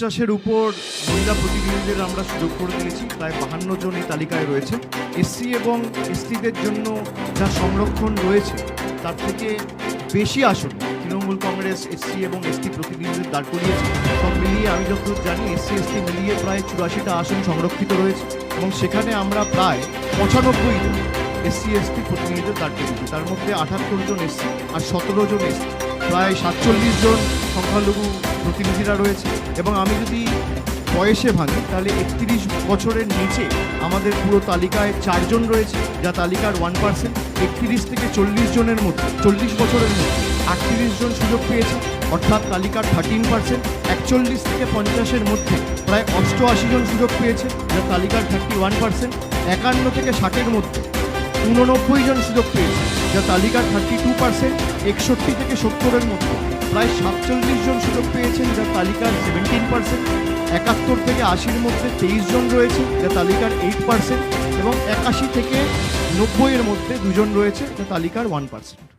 50-এর উপর মহিলা প্রতিনিধিদের আমরা সুযোগ করে দিয়েছি। প্রায় 52 জন এই তালিকায় রয়েছে। এসসি এবং এসটিদের জন্য যা সংরক্ষণ রয়েছে তার থেকে বেশি আসন তৃণমূল কংগ্রেস এসসি এবং এসটি প্রতিনিধিদের দাঁড় করিয়েছে। সব মিলিয়ে আমি যতদূর জানি এসসি এসটি মিলিয়ে প্রায় 84টা আসন সংরক্ষিত রয়েছে এবং সেখানে আমরা প্রায় 95 জন এসসি এসটি প্রতিনিধিদের দাঁড় করিয়েছি। তার মধ্যে 78 জন এসসি আর 17 জন এসটি, প্রায় 47 জন সংখ্যালঘু প্রতিনিধিরা রয়েছে। এবং আমি যদি বয়সে ভাঙি তাহলে 31 বছরের নিচে আমাদের পুরো তালিকায় 4 জন রয়েছে, যা তালিকার 1%। 31 থেকে 40 জনের মধ্যে 40 বছরের মধ্যে 38 জন সুযোগ পেয়েছে, অর্থাৎ তালিকার 13%। 41 থেকে 50-এর মধ্যে প্রায় 88 জন সুযোগ পেয়েছে, যা তালিকার 31%। 51 থেকে 60-এর মধ্যে 89 জন সুযোগ পেয়েছে, যা তালিকার 32%। 61 থেকে 70-এর মধ্যে প্রায় 47 জন সুযোগ পেয়েছেন, যা তালিকার 17%। 71 থেকে 80-এর মধ্যে 23 জন রয়েছে, যা তালিকার 8%। এবং 81 থেকে 90-এর মধ্যে 2 জন রয়েছে, যা তালিকার 1%।